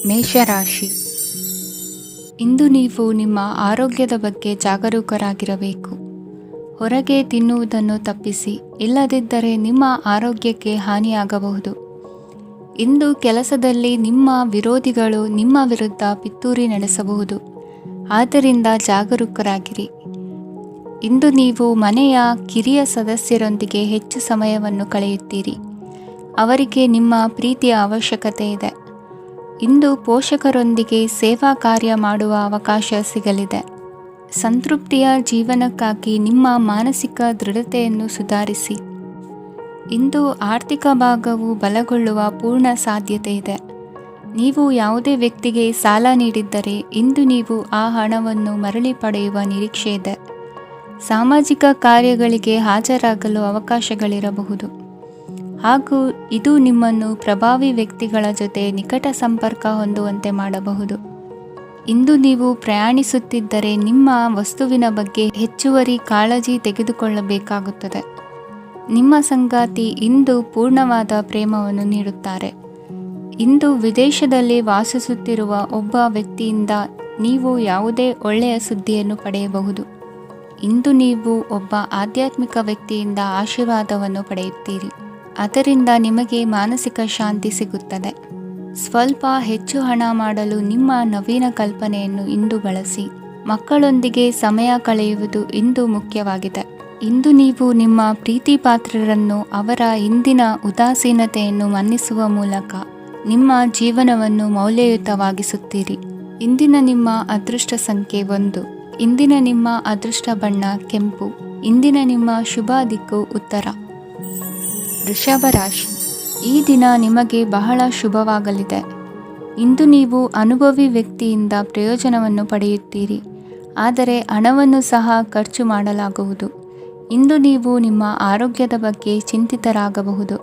ಮೇಷರಾಶಿ. ಇಂದು ನೀವು ನಿಮ್ಮ ಆರೋಗ್ಯದ ಬಗ್ಗೆ ಜಾಗರೂಕರಾಗಿರಬೇಕು. ಹೊರಗೆ ತಿನ್ನುವುದನ್ನು ತಪ್ಪಿಸಿ, ಇಲ್ಲದಿದ್ದರೆ ನಿಮ್ಮ ಆರೋಗ್ಯಕ್ಕೆ ಹಾನಿಯಾಗಬಹುದು. ಇಂದು ಕೆಲಸದಲ್ಲಿ ನಿಮ್ಮ ವಿರೋಧಿಗಳು ನಿಮ್ಮ ವಿರುದ್ಧ ಪಿತೂರಿ ನಡೆಸಬಹುದು. ಆದ್ದರಿಂದ ಜಾಗರೂಕರಾಗಿರಿ. ಇಂದು ನೀವು ಮನೆಯ ಕಿರಿಯ ಸದಸ್ಯರೊಂದಿಗೆ ಹೆಚ್ಚು ಸಮಯವನ್ನು ಕಳೆಯುತ್ತೀರಿ. ಅವರಿಗೆ ನಿಮ್ಮ ಪ್ರೀತಿಯ ಅವಶ್ಯಕತೆ ಇದೆ. ಇಂದು ಪೋಷಕರೊಂದಿಗೆ ಸೇವಾ ಕಾರ್ಯ ಮಾಡುವ ಅವಕಾಶ ಸಿಗಲಿದೆ. ಸಂತೃಪ್ತಿಯ ಜೀವನಕ್ಕಾಗಿ ನಿಮ್ಮ ಮಾನಸಿಕ ದೃಢತೆಯನ್ನು ಸುಧಾರಿಸಿ. ಇಂದು ಆರ್ಥಿಕ ಭಾಗವು ಬಲಗೊಳ್ಳುವ ಪೂರ್ಣ ಸಾಧ್ಯತೆ ಇದೆ. ನೀವು ಯಾವುದೇ ವ್ಯಕ್ತಿಗೆ ಸಾಲ ನೀಡಿದ್ದರೆ ಇಂದು ನೀವು ಆ ಹಣವನ್ನು ಮರಳಿ ಪಡೆಯುವ ನಿರೀಕ್ಷೆ ಇದೆ. ಸಾಮಾಜಿಕ ಕಾರ್ಯಗಳಿಗೆ ಹಾಜರಾಗಲು ಅವಕಾಶಗಳಿರಬಹುದು ಹಾಗೂ ಇದು ನಿಮ್ಮನ್ನು ಪ್ರಭಾವಿ ವ್ಯಕ್ತಿಗಳ ಜೊತೆ ನಿಕಟ ಸಂಪರ್ಕ ಹೊಂದುವಂತೆ ಮಾಡಬಹುದು. ಇಂದು ನೀವು ಪ್ರಯಾಣಿಸುತ್ತಿದ್ದರೆ ನಿಮ್ಮ ವಸ್ತುವಿನ ಬಗ್ಗೆ ಹೆಚ್ಚುವರಿ ಕಾಳಜಿ ತೆಗೆದುಕೊಳ್ಳಬೇಕಾಗುತ್ತದೆ. ನಿಮ್ಮ ಸಂಗಾತಿ ಇಂದು ಪೂರ್ಣವಾದ ಪ್ರೇಮವನ್ನು ನೀಡುತ್ತಾರೆ. ಇಂದು ವಿದೇಶದಲ್ಲಿ ವಾಸಿಸುತ್ತಿರುವ ಒಬ್ಬ ವ್ಯಕ್ತಿಯಿಂದ ನೀವು ಯಾವುದೇ ಒಳ್ಳೆಯ ಸುದ್ದಿಯನ್ನು ಪಡೆಯಬಹುದು. ಇಂದು ನೀವು ಒಬ್ಬ ಆಧ್ಯಾತ್ಮಿಕ ವ್ಯಕ್ತಿಯಿಂದ ಆಶೀರ್ವಾದವನ್ನು ಪಡೆಯುತ್ತೀರಿ. ಅದರಿಂದ ನಿಮಗೆ ಮಾನಸಿಕ ಶಾಂತಿ ಸಿಗುತ್ತದೆ. ಸ್ವಲ್ಪ ಹೆಚ್ಚು ಹಣ ಮಾಡಲು ನಿಮ್ಮ ನವೀನ ಕಲ್ಪನೆಯನ್ನು ಇಂದು ಬಳಸಿ. ಮಕ್ಕಳೊಂದಿಗೆ ಸಮಯ ಕಳೆಯುವುದು ಇಂದು ಮುಖ್ಯವಾಗಿದೆ. ಇಂದು ನೀವು ನಿಮ್ಮ ಪ್ರೀತಿ ಪಾತ್ರರನ್ನು ಅವರ ಇಂದಿನ ಉದಾಸೀನತೆಯನ್ನು ಮನ್ನಿಸುವ ಮೂಲಕ ನಿಮ್ಮ ಜೀವನವನ್ನು ಮೌಲ್ಯಯುತವಾಗಿಸುತ್ತೀರಿ. ಇಂದಿನ ನಿಮ್ಮ ಅದೃಷ್ಟ ಸಂಖ್ಯೆ 1. ಇಂದಿನ ನಿಮ್ಮ ಅದೃಷ್ಟ ಬಣ್ಣ ಕೆಂಪು. ಇಂದಿನ ನಿಮ್ಮ ಶುಭ ದಿಕ್ಕು ಉತ್ತರ. ವೃಷಭ ರಾಶಿ. ಈ ದಿನ ನಿಮಗೆ ಬಹಳ ಶುಭವಾಗಲಿದೆ. ಇಂದು ನೀವು ಅನುಭವಿ ವ್ಯಕ್ತಿಯಿಂದ ಪ್ರಯೋಜನವನ್ನು ಪಡೆಯುತ್ತೀರಿ. ಆದರೆ ಹಣವನ್ನು ಸಹ ಖರ್ಚು ಮಾಡಲಾಗುವುದು. ಇಂದು ನೀವು ನಿಮ್ಮ ಆರೋಗ್ಯದ ಬಗ್ಗೆ ಚಿಂತಿತರಾಗಬಹುದು.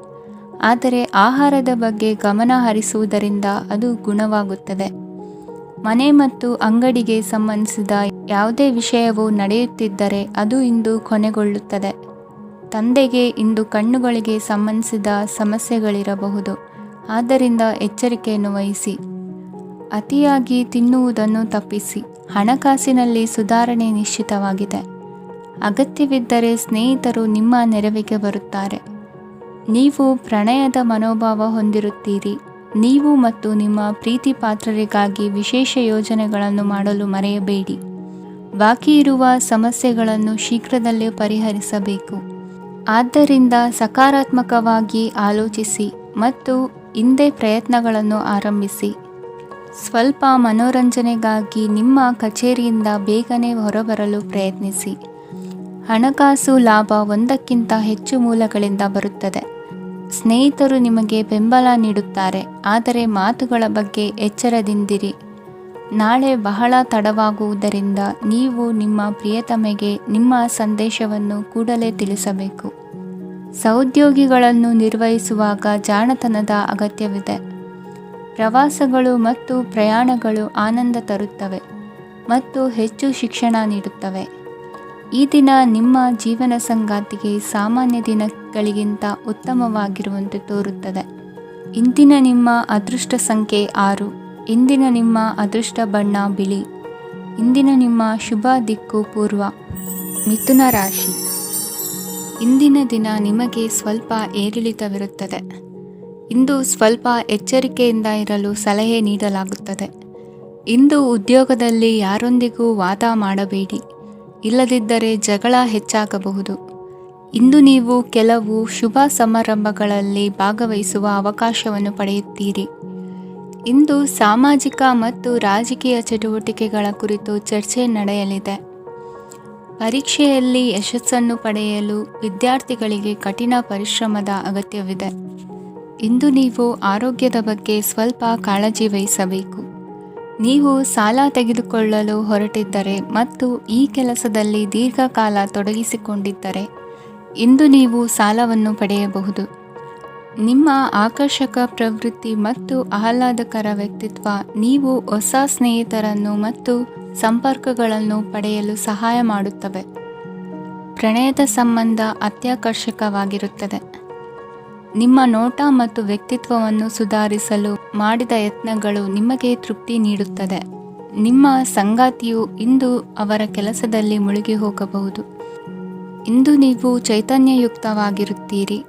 ಆದರೆ ಆಹಾರದ ಬಗ್ಗೆ ಗಮನ ಹರಿಸುವುದರಿಂದ ಅದು ಗುಣವಾಗುತ್ತದೆ. ಮನೆ ಮತ್ತು ಅಂಗಡಿಗೆ ಸಂಬಂಧಿಸಿದ ಯಾವುದೇ ವಿಷಯವು ನಡೆಯುತ್ತಿದ್ದರೆ ಅದು ಇಂದು ಕೊನೆಗೊಳ್ಳುತ್ತದೆ. ತಂದೆಗೆ ಇಂದು ಕಣ್ಣುಗಳಿಗೆ ಸಂಬಂಧಿಸಿದ ಸಮಸ್ಯೆಗಳಿರಬಹುದು. ಆದ್ದರಿಂದ ಎಚ್ಚರಿಕೆಯನ್ನು ವಹಿಸಿ. ಅತಿಯಾಗಿ ತಿನ್ನುವುದನ್ನು ತಪ್ಪಿಸಿ. ಹಣಕಾಸಿನಲ್ಲಿ ಸುಧಾರಣೆ ನಿಶ್ಚಿತವಾಗಿದೆ. ಅಗತ್ಯವಿದ್ದರೆ ಸ್ನೇಹಿತರು ನಿಮ್ಮ ನೆರವಿಗೆ ಬರುತ್ತಾರೆ. ನೀವು ಪ್ರಣಯದ ಮನೋಭಾವ ಹೊಂದಿರುತ್ತೀರಿ. ನೀವು ಮತ್ತು ನಿಮ್ಮ ಪ್ರೀತಿ ಪಾತ್ರರಿಗಾಗಿ ವಿಶೇಷ ಯೋಜನೆಗಳನ್ನು ಮಾಡಲು ಮರೆಯಬೇಡಿ. ಬಾಕಿ ಇರುವ ಸಮಸ್ಯೆಗಳನ್ನು ಶೀಘ್ರದಲ್ಲೇ ಪರಿಹರಿಸಬೇಕು. ಆದ್ದರಿಂದ ಸಕಾರಾತ್ಮಕವಾಗಿ ಆಲೋಚಿಸಿ ಮತ್ತು ಇಂದೇ ಪ್ರಯತ್ನಗಳನ್ನು ಆರಂಭಿಸಿ. ಸ್ವಲ್ಪ ಮನೋರಂಜನೆಗಾಗಿ ನಿಮ್ಮ ಕಚೇರಿಯಿಂದ ಬೇಗನೆ ಹೊರಬರಲು ಪ್ರಯತ್ನಿಸಿ. ಹಣಕಾಸು ಲಾಭ ಒಂದಕ್ಕಿಂತ ಹೆಚ್ಚು ಮೂಲಗಳಿಂದ ಬರುತ್ತದೆ. ಸ್ನೇಹಿತರು ನಿಮಗೆ ಬೆಂಬಲ ನೀಡುತ್ತಾರೆ. ಆದರೆ ಮಾತುಗಳ ಬಗ್ಗೆ ಎಚ್ಚರದಿಂದಿರಿ. ನಾಳೆ ಬಹಳ ತಡವಾಗುವುದರಿಂದ ನೀವು ನಿಮ್ಮ ಪ್ರಿಯತಮೆಗೆ ನಿಮ್ಮ ಸಂದೇಶವನ್ನು ಕೂಡಲೇ ತಿಳಿಸಬೇಕು. ಸಹೋದ್ಯೋಗಿಗಳನ್ನು ನಿರ್ವಹಿಸುವಾಗ ಜಾಣತನದ ಅಗತ್ಯವಿದೆ. ಪ್ರವಾಸಗಳು ಮತ್ತು ಪ್ರಯಾಣಗಳು ಆನಂದ ತರುತ್ತವೆ ಮತ್ತು ಹೆಚ್ಚು ಶಿಕ್ಷಣ ನೀಡುತ್ತವೆ. ಈ ದಿನ ನಿಮ್ಮ ಜೀವನ ಸಂಗಾತಿಗೆ ಸಾಮಾನ್ಯ ದಿನಗಳಿಗಿಂತ ಉತ್ತಮವಾಗಿರುವಂತೆ ತೋರುತ್ತದೆ. ಇಂದಿನ ನಿಮ್ಮ ಅದೃಷ್ಟ ಸಂಖ್ಯೆ 6. ಇಂದಿನ ನಿಮ್ಮ ಅದೃಷ್ಟ ಬಣ್ಣ ಬಿಳಿ. ಇಂದಿನ ನಿಮ್ಮ ಶುಭ ದಿಕ್ಕು ಪೂರ್ವ. ಮಿಥುನ ರಾಶಿ. ಇಂದಿನ ದಿನ ನಿಮಗೆ ಸ್ವಲ್ಪ ಏರಿಳಿತವಿರುತ್ತದೆ. ಇಂದು ಸ್ವಲ್ಪ ಎಚ್ಚರಿಕೆಯಿಂದ ಇರಲು ಸಲಹೆ ನೀಡಲಾಗುತ್ತದೆ. ಇಂದು ಉದ್ಯೋಗದಲ್ಲಿ ಯಾರೊಂದಿಗೂ ವಾದ ಮಾಡಬೇಡಿ. ಇಲ್ಲದಿದ್ದರೆ ಜಗಳ ಹೆಚ್ಚಾಗಬಹುದು. ಇಂದು ನೀವು ಕೆಲವು ಶುಭ ಸಮಾರಂಭಗಳಲ್ಲಿ ಭಾಗವಹಿಸುವ ಅವಕಾಶವನ್ನು ಪಡೆಯುತ್ತೀರಿ. ಇಂದು ಸಾಮಾಜಿಕ ಮತ್ತು ರಾಜಕೀಯ ಚಟುವಟಿಕೆಗಳ ಕುರಿತು ಚರ್ಚೆ ನಡೆಯಲಿದೆ. ಪರೀಕ್ಷೆಯಲ್ಲಿ ಯಶಸ್ಸನ್ನು ಪಡೆಯಲು ವಿದ್ಯಾರ್ಥಿಗಳಿಗೆ ಕಠಿಣ ಪರಿಶ್ರಮದ ಅಗತ್ಯವಿದೆ. ಇಂದು ನೀವು ಆರೋಗ್ಯದ ಬಗ್ಗೆ ಸ್ವಲ್ಪ ಕಾಳಜಿ ವಹಿಸಬೇಕು. ನೀವು ಸಾಲ ತೆಗೆದುಕೊಳ್ಳಲು ಹೊರಟಿದ್ದರೆ ಮತ್ತು ಈ ಕೆಲಸದಲ್ಲಿ ದೀರ್ಘಕಾಲ ತೊಡಗಿಸಿಕೊಂಡಿದ್ದರೆ ಇಂದು ನೀವು ಸಾಲವನ್ನು ಪಡೆಯಬಹುದು. ನಿಮ್ಮ ಆಕರ್ಷಕ ಪ್ರವೃತ್ತಿ ಮತ್ತು ಆಹ್ಲಾದಕರ ವ್ಯಕ್ತಿತ್ವ ನೀವು ಹೊಸ ಸ್ನೇಹಿತರನ್ನು ಮತ್ತು ಸಂಪರ್ಕಗಳನ್ನು ಪಡೆಯಲು ಸಹಾಯ ಮಾಡುತ್ತವೆ. ಪ್ರಣಯದ ಸಂಬಂಧ ಅತ್ಯಾಕರ್ಷಕವಾಗಿರುತ್ತದೆ. ನಿಮ್ಮ ನೋಟ ಮತ್ತು ವ್ಯಕ್ತಿತ್ವವನ್ನು ಸುಧಾರಿಸಲು ಮಾಡಿದ ಯತ್ನಗಳು ನಿಮಗೆ ತೃಪ್ತಿ ನೀಡುತ್ತದೆ. ನಿಮ್ಮ ಸಂಗಾತಿಯು ಇಂದು ಅವರ ಕೆಲಸದಲ್ಲಿ ಮುಳುಗಿ ಹೋಗಬಹುದು. ಇಂದು ನೀವು ಚೈತನ್ಯಯುಕ್ತವಾಗಿರುತ್ತೀರಿ.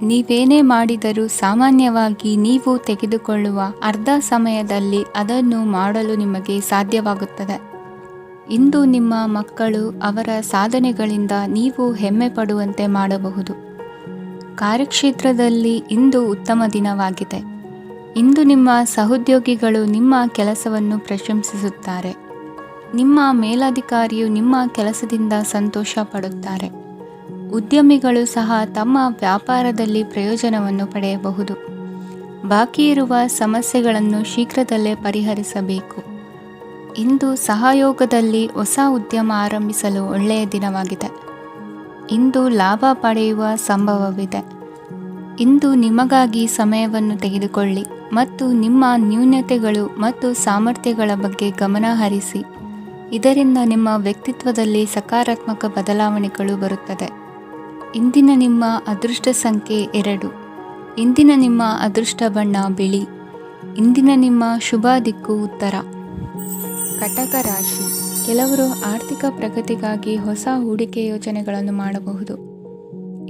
ನೀವೇನೇ ಮಾಡಿದರೂ ಸಾಮಾನ್ಯವಾಗಿ ನೀವು ತೆಗೆದುಕೊಳ್ಳುವ ಅರ್ಧ ಸಮಯದಲ್ಲಿ ಅದನ್ನು ಮಾಡಲು ನಿಮಗೆ ಸಾಧ್ಯವಾಗುತ್ತದೆ. ಇಂದು ನಿಮ್ಮ ಮಕ್ಕಳು ಅವರ ಸಾಧನೆಗಳಿಂದ ನೀವು ಹೆಮ್ಮೆ ಪಡುವಂತೆ ಮಾಡಬಹುದು. ಕಾರ್ಯಕ್ಷೇತ್ರದಲ್ಲಿ ಇಂದು ಉತ್ತಮ ದಿನವಾಗಿದೆ. ಇಂದು ನಿಮ್ಮ ಸಹೋದ್ಯೋಗಿಗಳು ನಿಮ್ಮ ಕೆಲಸವನ್ನು ಪ್ರಶಂಸಿಸುತ್ತಾರೆ. ನಿಮ್ಮ ಮೇಲಧಿಕಾರಿಯು ನಿಮ್ಮ ಕೆಲಸದಿಂದ ಸಂತೋಷ ಪಡುತ್ತಾರೆ. ಉದ್ಯಮಿಗಳು ಸಹ ತಮ್ಮ ವ್ಯಾಪಾರದಲ್ಲಿ ಪ್ರಯೋಜನವನ್ನು ಪಡೆಯಬಹುದು. ಬಾಕಿ ಇರುವ ಸಮಸ್ಯೆಗಳನ್ನು ಶೀಘ್ರದಲ್ಲೇ ಪರಿಹರಿಸಬೇಕು. ಇಂದು ಸಹಯೋಗದಲ್ಲಿ ಹೊಸ ಉದ್ಯಮ ಆರಂಭಿಸಲು ಒಳ್ಳೆಯ ದಿನವಾಗಿದೆ. ಇಂದು ಲಾಭ ಪಡೆಯುವ ಸಂಭವವಿದೆ. ಇಂದು ನಿಮಗಾಗಿ ಸಮಯವನ್ನು ತೆಗೆದುಕೊಳ್ಳಿ ಮತ್ತು ನಿಮ್ಮ ನ್ಯೂನತೆಗಳು ಮತ್ತು ಸಾಮರ್ಥ್ಯಗಳ ಬಗ್ಗೆ ಗಮನ ಹರಿಸಿ. ಇದರಿಂದ ನಿಮ್ಮ ವ್ಯಕ್ತಿತ್ವದಲ್ಲಿ ಸಕಾರಾತ್ಮಕ ಬದಲಾವಣೆಗಳು ಬರುತ್ತದೆ. ಇಂದಿನ ನಿಮ್ಮ ಅದೃಷ್ಟ ಸಂಖ್ಯೆ 2. ಇಂದಿನ ನಿಮ್ಮ ಅದೃಷ್ಟ ಬಣ್ಣ ಬಿಳಿ. ಇಂದಿನ ನಿಮ್ಮ ಶುಭ ದಿಕ್ಕು ಉತ್ತರ. ಕಟಕ ರಾಶಿ. ಕೆಲವರು ಆರ್ಥಿಕ ಪ್ರಗತಿಗಾಗಿ ಹೊಸ ಹೂಡಿಕೆ ಯೋಜನೆಗಳನ್ನು ಮಾಡಬಹುದು.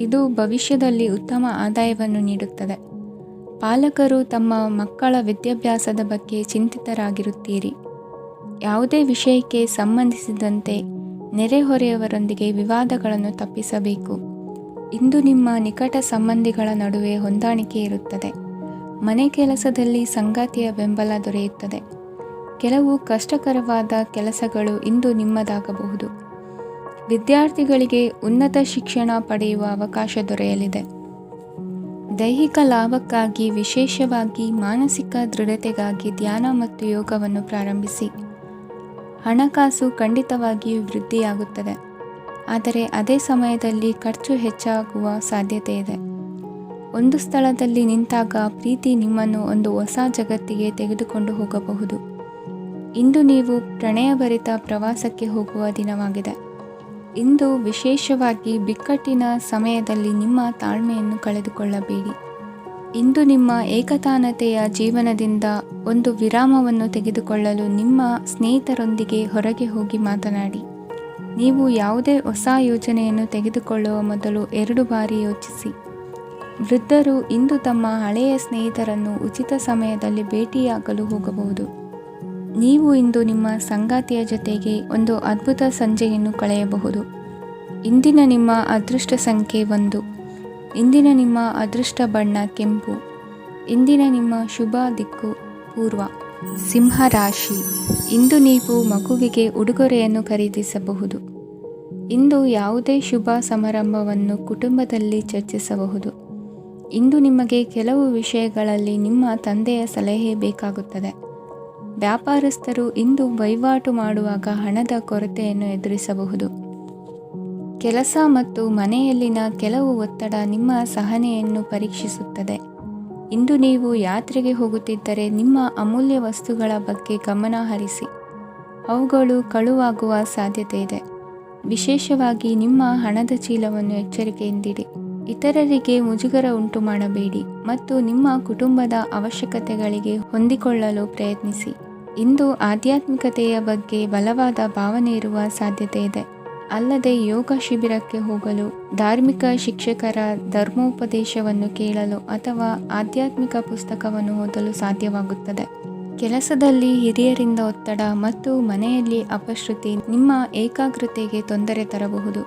ಇದು ಭವಿಷ್ಯದಲ್ಲಿ ಉತ್ತಮ ಆದಾಯವನ್ನು ನೀಡುತ್ತದೆ. ಪಾಲಕರು ತಮ್ಮ ಮಕ್ಕಳ ವಿದ್ಯಾಭ್ಯಾಸದ ಬಗ್ಗೆ ಚಿಂತಿತರಾಗಿರುತ್ತೀರಿ. ಯಾವುದೇ ವಿಷಯಕ್ಕೆ ಸಂಬಂಧಿಸಿದಂತೆ ನೆರೆಹೊರೆಯವರೊಂದಿಗೆ ವಿವಾದಗಳನ್ನು ತಪ್ಪಿಸಬೇಕು. ಇಂದು ನಿಮ್ಮ ನಿಕಟ ಸಂಬಂಧಿಗಳ ನಡುವೆ ಹೊಂದಾಣಿಕೆ ಇರುತ್ತದೆ. ಮನೆ ಕೆಲಸದಲ್ಲಿ ಸಂಗಾತಿಯ ಬೆಂಬಲ ದೊರೆಯುತ್ತದೆ. ಕೆಲವು ಕಷ್ಟಕರವಾದ ಕೆಲಸಗಳು ಇಂದು ನಿಮ್ಮದಾಗಬಹುದು. ವಿದ್ಯಾರ್ಥಿಗಳಿಗೆ ಉನ್ನತ ಶಿಕ್ಷಣ ಪಡೆಯುವ ಅವಕಾಶ ದೊರೆಯಲಿದೆ. ದೈಹಿಕ ಲಾಭಕ್ಕಾಗಿ, ವಿಶೇಷವಾಗಿ ಮಾನಸಿಕ ದೃಢತೆಗಾಗಿ ಧ್ಯಾನ ಮತ್ತು ಯೋಗವನ್ನು ಪ್ರಾರಂಭಿಸಿ. ಹಣಕಾಸು ಖಂಡಿತವಾಗಿಯೂ ವೃದ್ಧಿಯಾಗುತ್ತದೆ, ಆದರೆ ಅದೇ ಸಮಯದಲ್ಲಿ ಖರ್ಚು ಹೆಚ್ಚಾಗುವ ಸಾಧ್ಯತೆ ಇದೆ. ಒಂದು ಸ್ಥಳದಲ್ಲಿ ನಿಂತಾಗ ಪ್ರೀತಿ ನಿಮ್ಮನ್ನು ಒಂದು ಹೊಸ ಜಗತ್ತಿಗೆ ತೆಗೆದುಕೊಂಡು ಹೋಗಬಹುದು. ಇಂದು ನೀವು ಪ್ರಣಯಭರಿತ ಪ್ರವಾಸಕ್ಕೆ ಹೋಗುವ ದಿನವಾಗಿದೆ. ಇಂದು ವಿಶೇಷವಾಗಿ ಬಿಕ್ಕಟ್ಟಿನ ಸಮಯದಲ್ಲಿ ನಿಮ್ಮ ತಾಳ್ಮೆಯನ್ನು ಕಳೆದುಕೊಳ್ಳಬೇಡಿ. ಇಂದು ನಿಮ್ಮ ಏಕತಾನತೆಯ ಜೀವನದಿಂದ ಒಂದು ವಿರಾಮವನ್ನು ತೆಗೆದುಕೊಳ್ಳಲು ನಿಮ್ಮ ಸ್ನೇಹಿತರೊಂದಿಗೆ ಹೊರಗೆ ಹೋಗಿ ಮಾತನಾಡಿ. ನೀವು ಯಾವುದೇ ಹೊಸ ಯೋಜನೆಯನ್ನು ತೆಗೆದುಕೊಳ್ಳುವ ಮೊದಲು 2 ಬಾರಿ ಯೋಚಿಸಿ. ವೃದ್ಧರು ಇಂದು ತಮ್ಮ ಹಳೆಯ ಸ್ನೇಹಿತರನ್ನು ಉಚಿತ ಸಮಯದಲ್ಲಿ ಭೇಟಿಯಾಗಲು ಹೋಗಬಹುದು. ನೀವು ಇಂದು ನಿಮ್ಮ ಸಂಗಾತಿಯ ಜೊತೆಗೆ ಒಂದು ಅದ್ಭುತ ಸಂಜೆಯನ್ನು ಕಳೆಯಬಹುದು. ಇಂದಿನ ನಿಮ್ಮ ಅದೃಷ್ಟ ಸಂಖ್ಯೆ 1. ಇಂದಿನ ನಿಮ್ಮ ಅದೃಷ್ಟ ಬಣ್ಣ ಕೆಂಪು. ಇಂದಿನ ನಿಮ್ಮ ಶುಭ ದಿಕ್ಕು ಪೂರ್ವ. ಸಿಂಹ ರಾಶಿ. ಇಂದು ನೀವು ಮಗುವಿಗೆ ಉಡುಗೊರೆಯನ್ನು ಖರೀದಿಸಬಹುದು. ಇಂದು ಯಾವುದೇ ಶುಭ ಸಮಾರಂಭವನ್ನು ಕುಟುಂಬದಲ್ಲಿ ಚರ್ಚಿಸಬಹುದು. ಇಂದು ನಿಮಗೆ ಕೆಲವು ವಿಷಯಗಳಲ್ಲಿ ನಿಮ್ಮ ತಂದೆಯ ಸಲಹೆ ಬೇಕಾಗುತ್ತದೆ. ವ್ಯಾಪಾರಸ್ಥರು ಇಂದು ವಹಿವಾಟು ಮಾಡುವಾಗ ಹಣದ ಕೊರತೆಯನ್ನು ಎದುರಿಸಬಹುದು. ಕೆಲಸ ಮತ್ತು ಮನೆಯಲ್ಲಿನ ಕೆಲವು ಒತ್ತಡ ನಿಮ್ಮ ಸಹನೆಯನ್ನು ಪರೀಕ್ಷಿಸುತ್ತದೆ. ಇಂದು ನೀವು ಯಾತ್ರೆಗೆ ಹೋಗುತ್ತಿದ್ದರೆ ನಿಮ್ಮ ಅಮೂಲ್ಯ ವಸ್ತುಗಳ ಬಗ್ಗೆ ಗಮನ ಹರಿಸಿ. ಅವುಗಳು ಕಳುವಾಗುವ ಸಾಧ್ಯತೆ ಇದೆ. ವಿಶೇಷವಾಗಿ ನಿಮ್ಮ ಹಣದ ಚೀಲವನ್ನು ಎಚ್ಚರಿಕೆಯಿಂದಿಡಿ. ಇತರರಿಗೆ ಮುಜುಗರ ಉಂಟು ಮಾಡಬೇಡಿ ಮತ್ತು ನಿಮ್ಮ ಕುಟುಂಬದ ಅವಶ್ಯಕತೆಗಳಿಗೆ ಹೊಂದಿಕೊಳ್ಳಲು ಪ್ರಯತ್ನಿಸಿ. ಇಂದು ಆಧ್ಯಾತ್ಮಿಕತೆಯ ಬಗ್ಗೆ ಬಲವಾದ ಭಾವನೆ ಇರುವ ಸಾಧ್ಯತೆ ಇದೆ. ಅಲ್ಲದೆ ಯೋಗ ಶಿಬಿರಕ್ಕೆ ಹೋಗಲು, ಧಾರ್ಮಿಕ ಶಿಕ್ಷಕರ ಧರ್ಮೋಪದೇಶವನ್ನು ಕೇಳಲು ಅಥವಾ ಆಧ್ಯಾತ್ಮಿಕ ಪುಸ್ತಕವನ್ನು ಓದಲು ಸಾಧ್ಯವಾಗುತ್ತದೆ. ಕೆಲಸದಲ್ಲಿ ಹಿರಿಯರಿಂದ ಒತ್ತಡ ಮತ್ತು ಮನೆಯಲ್ಲಿ ಅಪಶ್ರುತಿ ನಿಮ್ಮ ಏಕಾಗ್ರತೆಗೆ ತೊಂದರೆ ತರಬಹುದು.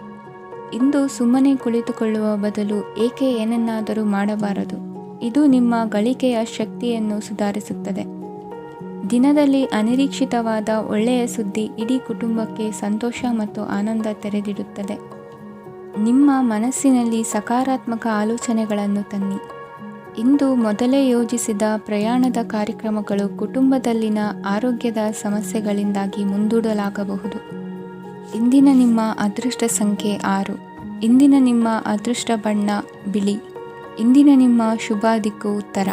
ಇಂದು ಸುಮ್ಮನೆ ಕುಳಿತುಕೊಳ್ಳುವ ಬದಲು ಏಕೆ ಏನನ್ನಾದರೂ ಮಾಡಬಾರದು. ಇದು ನಿಮ್ಮ ಗಳಿಕೆಯ ಶಕ್ತಿಯನ್ನು ಸುಧಾರಿಸುತ್ತದೆ. ದಿನದಲ್ಲಿ ಅನಿರೀಕ್ಷಿತವಾದ ಒಳ್ಳೆಯ ಸುದ್ದಿ ಇಡೀ ಕುಟುಂಬಕ್ಕೆ ಸಂತೋಷ ಮತ್ತು ಆನಂದ ತೆರೆದಿಡುತ್ತದೆ. ನಿಮ್ಮ ಮನಸ್ಸಿನಲ್ಲಿ ಸಕಾರಾತ್ಮಕ ಆಲೋಚನೆಗಳನ್ನು ತನ್ನಿ. ಇಂದು ಮೊದಲೇ ಯೋಜಿಸಿದ ಪ್ರಯಾಣದ ಕಾರ್ಯಕ್ರಮಗಳು ಕುಟುಂಬದಲ್ಲಿನ ಆರೋಗ್ಯದ ಸಮಸ್ಯೆಗಳಿಂದಾಗಿ ಮುಂದೂಡಲಾಗಬಹುದು. ಇಂದಿನ ನಿಮ್ಮ ಅದೃಷ್ಟ ಸಂಖ್ಯೆ 6. ಇಂದಿನ ನಿಮ್ಮ ಅದೃಷ್ಟ ಬಣ್ಣ ಬಿಳಿ. ಇಂದಿನ ನಿಮ್ಮ ಶುಭ ದಿಕ್ಕು ಉತ್ತರ.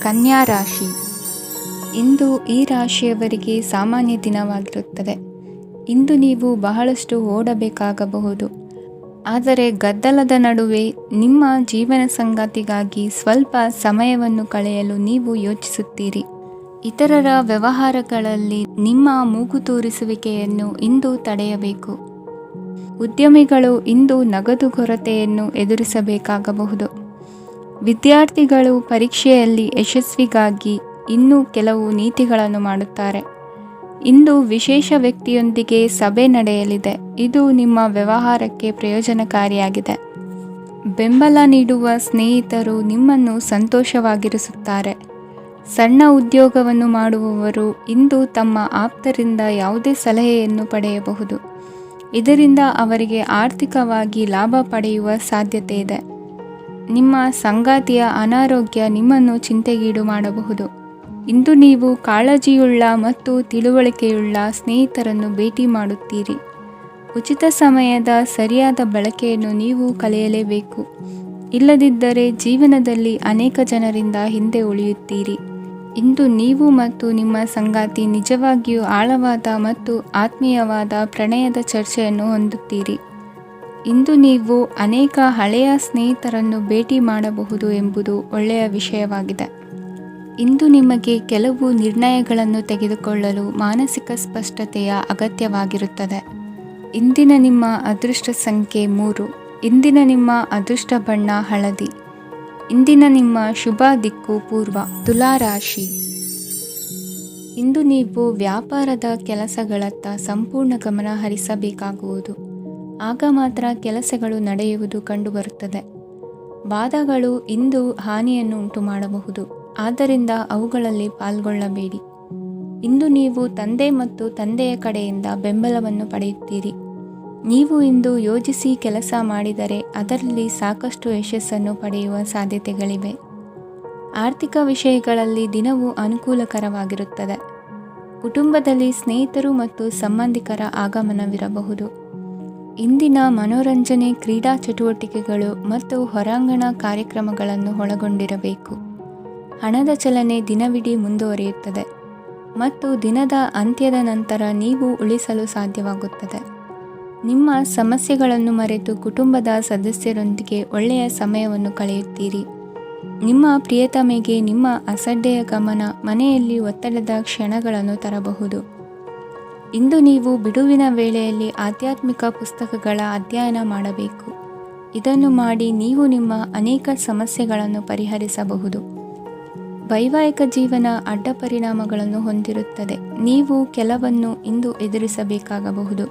ಕನ್ಯಾ ರಾಶಿ. ಇಂದು ಈ ರಾಶಿಯವರಿಗೆ ಸಾಮಾನ್ಯ ದಿನವಾಗಿರುತ್ತದೆ. ಇಂದು ನೀವು ಬಹಳಷ್ಟು ಓಡಬೇಕಾಗಬಹುದು. ಆದರೆ ಗದ್ದಲದ ನಡುವೆ ನಿಮ್ಮ ಜೀವನ ಸಂಗಾತಿಗಾಗಿ ಸ್ವಲ್ಪ ಸಮಯವನ್ನು ಕಳೆಯಲು ನೀವು ಯೋಚಿಸುತ್ತೀರಿ. ಇತರರ ವ್ಯವಹಾರಗಳಲ್ಲಿ ನಿಮ್ಮ ಮೂಗು ತೂರಿಸುವಿಕೆಯನ್ನು ಇಂದು ತಡೆಯಬೇಕು. ಉದ್ಯಮಿಗಳು ಇಂದು ನಗದು ಕೊರತೆಯನ್ನು ಎದುರಿಸಬೇಕಾಗಬಹುದು. ವಿದ್ಯಾರ್ಥಿಗಳು ಪರೀಕ್ಷೆಯಲ್ಲಿ ಯಶಸ್ವಿಗಾಗಿ ಇನ್ನೂ ಕೆಲವು ನೀತಿಗಳನ್ನು ಮಾಡುತ್ತಾರೆ. ಇಂದು ವಿಶೇಷ ವ್ಯಕ್ತಿಯೊಂದಿಗೆ ಸಭೆ ನಡೆಯಲಿದೆ. ಇದು ನಿಮ್ಮ ವ್ಯವಹಾರಕ್ಕೆ ಪ್ರಯೋಜನಕಾರಿಯಾಗಿದೆ. ಬೆಂಬಲ ನೀಡುವ ಸ್ನೇಹಿತರು ನಿಮ್ಮನ್ನು ಸಂತೋಷವಾಗಿರಿಸುತ್ತಾರೆ. ಸಣ್ಣ ಉದ್ಯೋಗವನ್ನು ಮಾಡುವವರು ಇಂದು ತಮ್ಮ ಆಪ್ತರಿಂದ ಯಾವುದೇ ಸಲಹೆಯನ್ನು ಪಡೆಯಬಹುದು. ಇದರಿಂದ ಅವರಿಗೆ ಆರ್ಥಿಕವಾಗಿ ಲಾಭ ಪಡೆಯುವ ಸಾಧ್ಯತೆ ಇದೆ. ನಿಮ್ಮ ಸಂಗಾತಿಯ ಅನಾರೋಗ್ಯ ನಿಮ್ಮನ್ನು ಚಿಂತೆಗೀಡು ಮಾಡಬಹುದು. ಇಂದು ನೀವು ಕಾಳಜಿಯುಳ್ಳ ಮತ್ತು ತಿಳುವಳಿಕೆಯುಳ್ಳ ಸ್ನೇಹಿತರನ್ನು ಭೇಟಿ ಮಾಡುತ್ತೀರಿ. ಉಚಿತ ಸಮಯದ ಸರಿಯಾದ ಬಳಕೆಯನ್ನು ನೀವು ಕಲಿಯಲೇಬೇಕು. ಇಲ್ಲದಿದ್ದರೆ ಜೀವನದಲ್ಲಿ ಅನೇಕ ಜನರಿಂದ ಹಿಂದೆ ಉಳಿಯುತ್ತೀರಿ. ಇಂದು ನೀವು ಮತ್ತು ನಿಮ್ಮ ಸಂಗಾತಿ ನಿಜವಾಗಿಯೂ ಆಳವಾದ ಮತ್ತು ಆತ್ಮೀಯವಾದ ಪ್ರಣಯದ ಚರ್ಚೆಯನ್ನು ಹೊಂದುತ್ತೀರಿ. ಇಂದು ನೀವು ಅನೇಕ ಹಳೆಯ ಸ್ನೇಹಿತರನ್ನು ಭೇಟಿ ಮಾಡಬಹುದು ಎಂಬುದು ಒಳ್ಳೆಯ ವಿಷಯವಾಗಿದೆ. ಇಂದು ನಿಮಗೆ ಕೆಲವು ನಿರ್ಣಯಗಳನ್ನು ತೆಗೆದುಕೊಳ್ಳಲು ಮಾನಸಿಕ ಸ್ಪಷ್ಟತೆಯ ಅಗತ್ಯವಾಗಿರುತ್ತದೆ. ಇಂದಿನ ನಿಮ್ಮ ಅದೃಷ್ಟ ಸಂಖ್ಯೆ 3. ಇಂದಿನ ನಿಮ್ಮ ಅದೃಷ್ಟ ಬಣ್ಣ ಹಳದಿ. ಇಂದಿನ ನಿಮ್ಮ ಶುಭ ದಿಕ್ಕು ಪೂರ್ವ. ತುಲಾ ರಾಶಿ. ಇಂದು ನೀವು ವ್ಯಾಪಾರದ ಕೆಲಸಗಳತ್ತ ಸಂಪೂರ್ಣ ಗಮನ ಹರಿಸಬೇಕಾಗುವುದು. ಆಗ ಮಾತ್ರ ಕೆಲಸಗಳು ನಡೆಯುವುದು ಕಂಡುಬರುತ್ತದೆ. ವಾದಗಳು ಇಂದು ಹಾನಿಯನ್ನು ಉಂಟು ಮಾಡಬಹುದು. ಆದ್ದರಿಂದ ಅವುಗಳಲ್ಲಿ ಪಾಲ್ಗೊಳ್ಳಬೇಡಿ. ಇಂದು ನೀವು ತಂದೆ ಮತ್ತು ತಂದೆಯ ಕಡೆಯಿಂದ ಬೆಂಬಲವನ್ನು ಪಡೆಯುತ್ತೀರಿ. ನೀವು ಇಂದು ಯೋಜಿಸಿ ಕೆಲಸ ಮಾಡಿದರೆ ಅದರಲ್ಲಿ ಸಾಕಷ್ಟು ಯಶಸ್ಸನ್ನು ಪಡೆಯುವ ಸಾಧ್ಯತೆಗಳಿವೆ. ಆರ್ಥಿಕ ವಿಷಯಗಳಲ್ಲಿ ದಿನವು ಅನುಕೂಲಕರವಾಗಿರುತ್ತದೆ. ಕುಟುಂಬದಲ್ಲಿ ಸ್ನೇಹಿತರು ಮತ್ತು ಸಂಬಂಧಿಕರ ಆಗಮನವಿರಬಹುದು. ಇಂದಿನ ಮನೋರಂಜನೆ ಕ್ರೀಡಾ ಚಟುವಟಿಕೆಗಳು ಮತ್ತು ಹೊರಾಂಗಣ ಕಾರ್ಯಕ್ರಮಗಳನ್ನು ಒಳಗೊಂಡಿರಬೇಕು. ಹಣದ ಚಲನೆ ದಿನವಿಡೀ ಮುಂದುವರಿಯುತ್ತದೆ ಮತ್ತು ದಿನದ ಅಂತ್ಯದ ನಂತರ ನೀವು ಉಳಿಸಲು ಸಾಧ್ಯವಾಗುತ್ತದೆ. ನಿಮ್ಮ ಸಮಸ್ಯೆಗಳನ್ನು ಮರೆತು ಕುಟುಂಬದ ಸದಸ್ಯರೊಂದಿಗೆ ಒಳ್ಳೆಯ ಸಮಯವನ್ನು ಕಳೆಯುತ್ತೀರಿ. ನಿಮ್ಮ ಪ್ರಿಯತಮೆಗೆ ನಿಮ್ಮ ಅಸಡ್ಡೆಯ ಗಮನ ಮನೆಯಲ್ಲಿ ಒತ್ತಡದ ಕ್ಷಣಗಳನ್ನು ತರಬಹುದು. ಇಂದು ನೀವು ಬಿಡುವಿನ ವೇಳೆಯಲ್ಲಿ ಆಧ್ಯಾತ್ಮಿಕ ಪುಸ್ತಕಗಳ ಅಧ್ಯಯನ ಮಾಡಬೇಕು. ಇದನ್ನು ಮಾಡಿ ನೀವು ನಿಮ್ಮ ಅನೇಕ ಸಮಸ್ಯೆಗಳನ್ನು ಪರಿಹರಿಸಬಹುದು. ವೈವಾಹಿಕ ಜೀವನ ಅಡ್ಡ ಪರಿಣಾಮಗಳನ್ನು ಹೊಂದಿರುತ್ತದೆ. ನೀವು ಕೆಲವನ್ನು ಇಂದು ಎದುರಿಸಬೇಕಾಗಬಹುದು.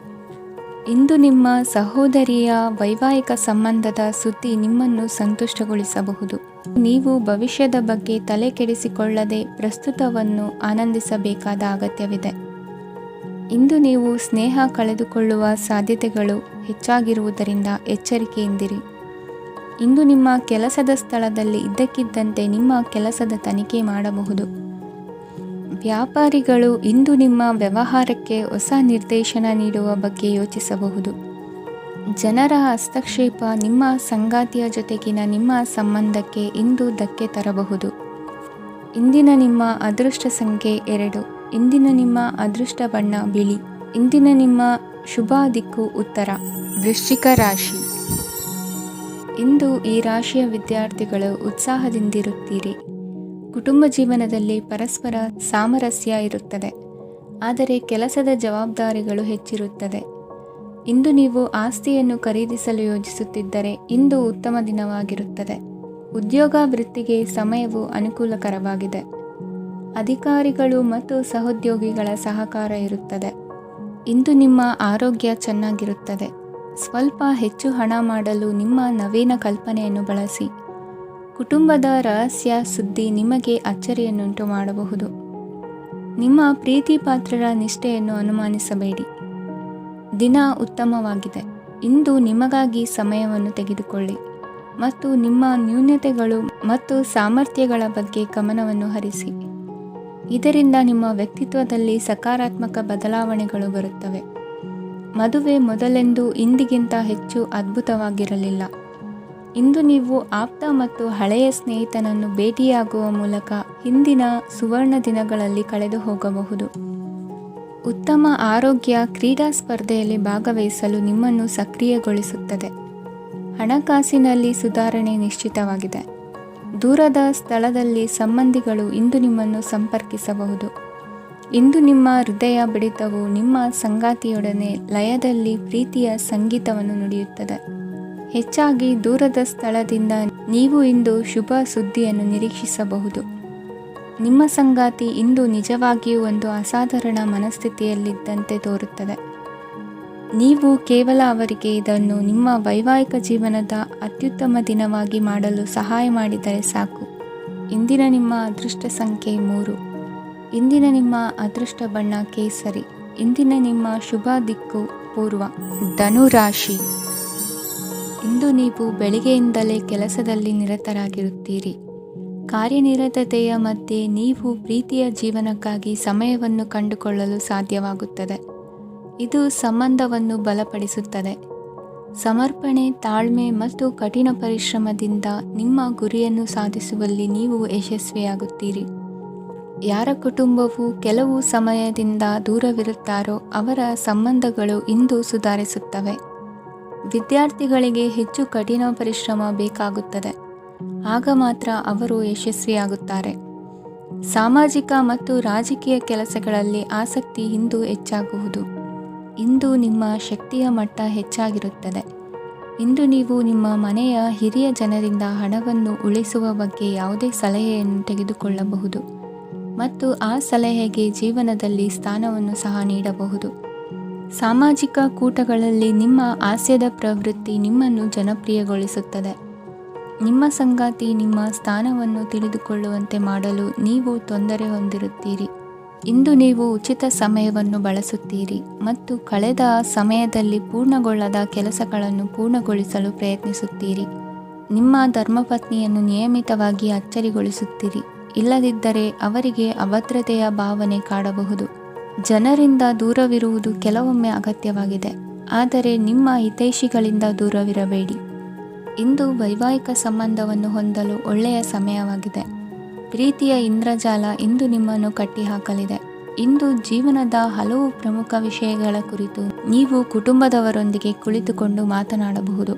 ಇಂದು ನಿಮ್ಮ ಸಹೋದರಿಯ ವೈವಾಹಿಕ ಸಂಬಂಧದ ಸುದ್ದಿ ನಿಮ್ಮನ್ನು ಸಂತುಷ್ಟಗೊಳಿಸಬಹುದು. ನೀವು ಭವಿಷ್ಯದ ಬಗ್ಗೆ ತಲೆ ಕೆಡಿಸಿಕೊಳ್ಳದೆ ಪ್ರಸ್ತುತವನ್ನು ಆನಂದಿಸಬೇಕಾದ ಅಗತ್ಯವಿದೆ. ಇಂದು ನೀವು ಸ್ನೇಹ ಕಳೆದುಕೊಳ್ಳುವ ಸಾಧ್ಯತೆಗಳು ಹೆಚ್ಚಾಗಿರುವುದರಿಂದ ಎಚ್ಚರಿಕೆಯಿಂದಿರಿ. ಇಂದು ನಿಮ್ಮ ಕೆಲಸದ ಸ್ಥಳದಲ್ಲಿ ಇದ್ದಕ್ಕಿದ್ದಂತೆ ನಿಮ್ಮ ಕೆಲಸದ ತನಿಖೆ ಮಾಡಬಹುದು. ವ್ಯಾಪಾರಿಗಳು ಇಂದು ನಿಮ್ಮ ವ್ಯವಹಾರಕ್ಕೆ ಹೊಸ ನಿರ್ದೇಶನ ನೀಡುವ ಬಗ್ಗೆ ಯೋಚಿಸಬಹುದು. ಜನರ ಹಸ್ತಕ್ಷೇಪ ನಿಮ್ಮ ಸಂಗಾತಿಯ ಜೊತೆಗಿನ ನಿಮ್ಮ ಸಂಬಂಧಕ್ಕೆ ಇಂದು ಧಕ್ಕೆ ತರಬಹುದು. ಇಂದಿನ ನಿಮ್ಮ ಅದೃಷ್ಟ ಸಂಖ್ಯೆ 2. ಇಂದಿನ ನಿಮ್ಮ ಅದೃಷ್ಟ ಬಣ್ಣ ಬಿಳಿ. ಇಂದಿನ ನಿಮ್ಮ ಶುಭ ದಿಕ್ಕು ಉತ್ತರ. ವೃಶ್ಚಿಕ ರಾಶಿ. ಇಂದು ಈ ರಾಶಿಯ ವಿದ್ಯಾರ್ಥಿಗಳು ಉತ್ಸಾಹದಿಂದಿರುತ್ತೀರಿ. ಕುಟುಂಬ ಜೀವನದಲ್ಲಿ ಪರಸ್ಪರ ಸಾಮರಸ್ಯ ಇರುತ್ತದೆ, ಆದರೆ ಕೆಲಸದ ಜವಾಬ್ದಾರಿಗಳು ಹೆಚ್ಚಿರುತ್ತದೆ. ಇಂದು ನೀವು ಆಸ್ತಿಯನ್ನು ಖರೀದಿಸಲು ಯೋಜಿಸುತ್ತಿದ್ದರೆ ಇಂದು ಉತ್ತಮ ದಿನವಾಗಿರುತ್ತದೆ. ಉದ್ಯೋಗ ವೃತ್ತಿಗೆ ಸಮಯವು ಅನುಕೂಲಕರವಾಗಿದೆ. ಅಧಿಕಾರಿಗಳು ಮತ್ತು ಸಹೋದ್ಯೋಗಿಗಳ ಸಹಕಾರ ಇರುತ್ತದೆ. ಇಂದು ನಿಮ್ಮ ಆರೋಗ್ಯ ಚೆನ್ನಾಗಿರುತ್ತದೆ. ಸ್ವಲ್ಪ ಹೆಚ್ಚು ಹಣ ಮಾಡಲು ನಿಮ್ಮ ನವೀನ ಕಲ್ಪನೆಯನ್ನು ಬಳಸಿ. ಕುಟುಂಬದ ರಹಸ್ಯ ಸುದ್ದಿ ನಿಮಗೆ ಅಚ್ಚರಿಯನ್ನುಂಟು ಮಾಡಬಹುದು. ನಿಮ್ಮ ಪ್ರೀತಿ ಪಾತ್ರರ ನಿಷ್ಠೆಯನ್ನು ಅನುಮಾನಿಸಬೇಡಿ. ದಿನ ಉತ್ತಮವಾಗಿದೆ. ಇಂದು ನಿಮಗಾಗಿ ಸಮಯವನ್ನು ತೆಗೆದುಕೊಳ್ಳಿ ಮತ್ತು ನಿಮ್ಮ ನ್ಯೂನತೆಗಳು ಮತ್ತು ಸಾಮರ್ಥ್ಯಗಳ ಬಗ್ಗೆ ಗಮನವನ್ನು ಹರಿಸಿ. ಇದರಿಂದ ನಿಮ್ಮ ವ್ಯಕ್ತಿತ್ವದಲ್ಲಿ ಸಕಾರಾತ್ಮಕ ಬದಲಾವಣೆಗಳು ಬರುತ್ತವೆ. ಮದುವೆ ಮೊದಲೆಂದೂ ಇಂದಿಗಿಂತ ಹೆಚ್ಚು ಅದ್ಭುತವಾಗಿರಲಿಲ್ಲ. ಇಂದು ನೀವು ಆಪ್ತ ಮತ್ತು ಹಳೆಯ ಸ್ನೇಹಿತನನ್ನು ಭೇಟಿಯಾಗುವ ಮೂಲಕ ಹಿಂದಿನ ಸುವರ್ಣ ದಿನಗಳಲ್ಲಿ ಕಳೆದು ಹೋಗಬಹುದು. ಉತ್ತಮ ಆರೋಗ್ಯ ಕ್ರೀಡಾ ಸ್ಪರ್ಧೆಯಲ್ಲಿ ಭಾಗವಹಿಸಲು ನಿಮ್ಮನ್ನು ಸಕ್ರಿಯಗೊಳಿಸುತ್ತದೆ. ಹಣಕಾಸಿನಲ್ಲಿ ಸುಧಾರಣೆ ನಿಶ್ಚಿತವಾಗಿದೆ. ದೂರದ ಸ್ಥಳದಲ್ಲಿ ಸಂಬಂಧಿಗಳು ಇಂದು ನಿಮ್ಮನ್ನು ಸಂಪರ್ಕಿಸಬಹುದು. ಇಂದು ನಿಮ್ಮ ಹೃದಯ ಬಡಿತವು ನಿಮ್ಮ ಸಂಗಾತಿಯೊಡನೆ ಲಯದಲ್ಲಿ ಪ್ರೀತಿಯ ಸಂಗೀತವನ್ನು ನುಡಿಯುತ್ತದೆ. ಹೆಚ್ಚಾಗಿ ದೂರದ ಸ್ಥಳದಿಂದ ನೀವು ಇಂದು ಶುಭ ಸುದ್ದಿಯನ್ನು ನಿರೀಕ್ಷಿಸಬಹುದು. ನಿಮ್ಮ ಸಂಗಾತಿ ಇಂದು ನಿಜವಾಗಿಯೂ ಒಂದು ಅಸಾಧಾರಣ ಮನಸ್ಥಿತಿಯಲ್ಲಿದ್ದಂತೆ ತೋರುತ್ತದೆ. ನೀವು ಕೇವಲ ಅವರಿಗೆ ಇದನ್ನು ನಿಮ್ಮ ವೈವಾಹಿಕ ಜೀವನದ ಅತ್ಯುತ್ತಮ ದಿನವಾಗಿ ಮಾಡಲು ಸಹಾಯ ಮಾಡಿದರೆ ಸಾಕು. ಇಂದಿನ ನಿಮ್ಮ ಅದೃಷ್ಟ ಸಂಖ್ಯೆ 3. ಇಂದಿನ ನಿಮ್ಮ ಅದೃಷ್ಟ ಬಣ್ಣ ಕೇಸರಿ. ಇಂದಿನ ನಿಮ್ಮ ಶುಭ ದಿಕ್ಕು ಪೂರ್ವ. ಧನು ರಾಶಿ. ಇಂದು ನೀವು ಬೆಳಿಗ್ಗೆಯಿಂದಲೇ ಕೆಲಸದಲ್ಲಿ ನಿರತರಾಗಿರುತ್ತೀರಿ. ಕಾರ್ಯನಿರತತೆಯ ಮಧ್ಯೆ ನೀವು ಪ್ರೀತಿಯ ಜೀವನಕ್ಕಾಗಿ ಸಮಯವನ್ನು ಕಂಡುಕೊಳ್ಳಲು ಸಾಧ್ಯವಾಗುತ್ತದೆ. ಇದು ಸಂಬಂಧವನ್ನು ಬಲಪಡಿಸುತ್ತದೆ. ಸಮರ್ಪಣೆ, ತಾಳ್ಮೆ ಮತ್ತು ಕಠಿಣ ಪರಿಶ್ರಮದಿಂದ ನಿಮ್ಮ ಗುರಿಯನ್ನು ಸಾಧಿಸುವಲ್ಲಿ ನೀವು ಯಶಸ್ವಿಯಾಗುತ್ತೀರಿ. ಯಾರ ಕುಟುಂಬವು ಕೆಲವು ಸಮಯದಿಂದ ದೂರವಿರುತ್ತಾರೋ ಅವರ ಸಂಬಂಧಗಳು ಇಂದು ಸುಧಾರಿಸುತ್ತವೆ. ವಿದ್ಯಾರ್ಥಿಗಳಿಗೆ ಹೆಚ್ಚು ಕಠಿಣ ಪರಿಶ್ರಮ ಬೇಕಾಗುತ್ತದೆ. ಆಗ ಮಾತ್ರ ಅವರು ಯಶಸ್ವಿಯಾಗುತ್ತಾರೆ. ಸಾಮಾಜಿಕ ಮತ್ತು ರಾಜಕೀಯ ಕೆಲಸಗಳಲ್ಲಿ ಆಸಕ್ತಿ ಇಂದು ಹೆಚ್ಚಾಗುವುದು. ಇಂದು ನಿಮ್ಮ ಶಕ್ತಿಯ ಮಟ್ಟ ಹೆಚ್ಚಾಗಿರುತ್ತದೆ. ಇಂದು ನೀವು ನಿಮ್ಮ ಮನೆಯ ಹಿರಿಯ ಜನರಿಂದ ಹಣವನ್ನು ಉಳಿಸುವ ಬಗ್ಗೆ ಯಾವುದೇ ಸಲಹೆಯನ್ನು ತೆಗೆದುಕೊಳ್ಳಬಹುದು ಮತ್ತು ಆ ಸಲಹೆಗೆ ಜೀವನದಲ್ಲಿ ಸ್ಥಾನವನ್ನು ಸಹ ನೀಡಬಹುದು. ಸಾಮಾಜಿಕ ಕೂಟಗಳಲ್ಲಿ ನಿಮ್ಮ ಹಾಸ್ಯದ ಪ್ರವೃತ್ತಿ ನಿಮ್ಮನ್ನು ಜನಪ್ರಿಯಗೊಳಿಸುತ್ತದೆ. ನಿಮ್ಮ ಸಂಗಾತಿ ನಿಮ್ಮ ಸ್ಥಾನವನ್ನು ತಿಳಿದುಕೊಳ್ಳುವಂತೆ ಮಾಡಲು ನೀವು ತೊಂದರೆ ಹೊಂದಿರುತ್ತೀರಿ. ಇಂದು ನೀವು ಉಚಿತ ಸಮಯವನ್ನು ಬಳಸುತ್ತೀರಿ ಮತ್ತು ಕಳೆದ ಸಮಯದಲ್ಲಿ ಪೂರ್ಣಗೊಳ್ಳದ ಕೆಲಸಗಳನ್ನು ಪೂರ್ಣಗೊಳಿಸಲು ಪ್ರಯತ್ನಿಸುತ್ತೀರಿ. ನಿಮ್ಮ ಧರ್ಮಪತ್ನಿಯನ್ನು ನಿಯಮಿತವಾಗಿ ಅಚ್ಚರಿಗೊಳಿಸುತ್ತೀರಿ. ಇಲ್ಲದಿದ್ದರೆ ಅವರಿಗೆ ಅಭದ್ರತೆಯ ಭಾವನೆ ಕಾಡಬಹುದು. ಜನರಿಂದ ದೂರವಿರುವುದು ಕೆಲವೊಮ್ಮೆ ಅಗತ್ಯವಾಗಿದೆ, ಆದರೆ ನಿಮ್ಮ ಹಿತೈಷಿಗಳಿಂದ ದೂರವಿರಬೇಡಿ. ಇಂದು ವೈವಾಹಿಕ ಸಂಬಂಧವನ್ನು ಹೊಂದಲು ಒಳ್ಳೆಯ ಸಮಯವಾಗಿದೆ. ಪ್ರೀತಿಯ ಇಂದ್ರಜಾಲ ಇಂದು ನಿಮ್ಮನ್ನು ಕಟ್ಟಿಹಾಕಲಿದೆ. ಇಂದು ಜೀವನದ ಹಲವು ಪ್ರಮುಖ ವಿಷಯಗಳ ಕುರಿತು ನೀವು ಕುಟುಂಬದವರೊಂದಿಗೆ ಕುಳಿತುಕೊಂಡು ಮಾತನಾಡಬಹುದು.